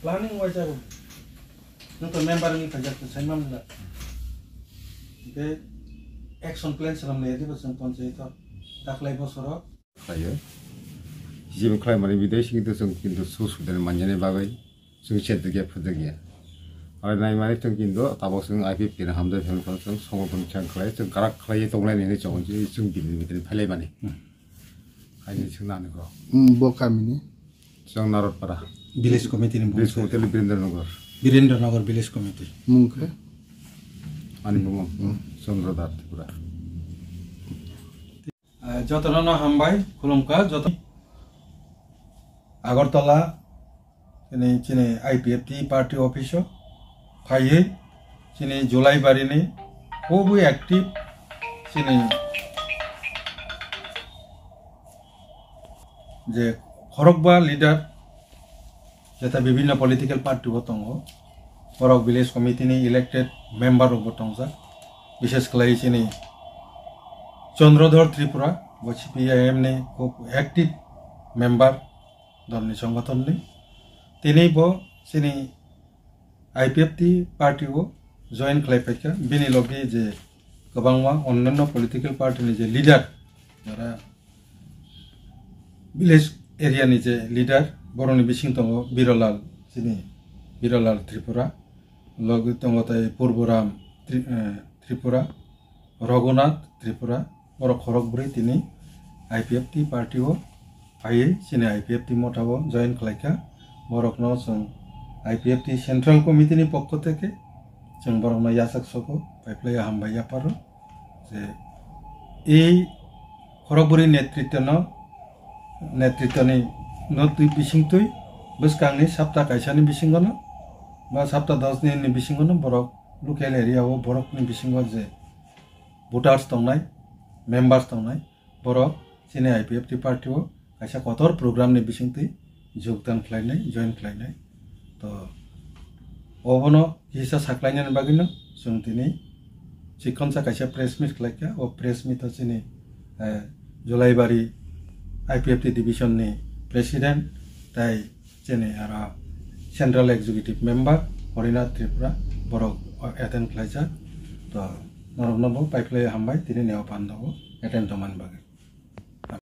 planning wise aku nonton member ni kerja tu saya mana be action plan selam ni itu pasang panjang itu tak lagi bosoro ayo 지금 클라이마리 미대식도 정긴도 소수들 만년에 바가이 정치했듯게 푸득이야 아나이 말이 정긴도 다복성 IPP는 함대 평가성 성공 정 클라이 정 가락 클라이 동래는 정지 정빈들이 팔레바니 아니 정나는 거 뭐 감이니 정 나롯 봐라 village committee ni 빌스 호텔 비린더너거 Birendranagar village committee mungkin 아니 뭐 somrodat pura jotana hambai khulumka jot Agartala chine IPFT party office phaiye chine Julai bari ni obu active chine je khorokba leader jeta bibhinno political party botongo Khorok village committee ni elected member botongsa bishesh khlai chine Chandradhar Tripura CPIM ni খুব active member দলনি সংগঠন ni তিনি bo sini IPFT party o join khlaipaika bini logi je gobangma onnanno political party ni je leader jara village area ni je leader boroni bising tongo Birolal sini Birolal Tripura logi tongo tai Purboram Tripura Raghunath Tripura borok khorokbri tini IPFT party o phaiye sini IPFT motabo join khlaika borok no song IPFT central committee ni pokko theke song borok no yasak soko paiplaya hambaya paro je ei khorokbri netritwa ni notui bisingtui buskangni sapta kaisa ni bisingono ba sapta 10 ni bisingono borok local area o borok ni bisingo je voters tongnai members tongnai borok sini IPFT party o kaisa kotor program ni bisingtui jogdan khlainai join khlainai to obono hisa saklainani bagino sung tini chikonsa kaisa press meet khlaika o press meet sini Julaibari IPFT division ni president tai chene ara central executive member Harinath Tripura borok attend khlaija to norok nobo paiplay hambai tini neo pandago attend toman bagi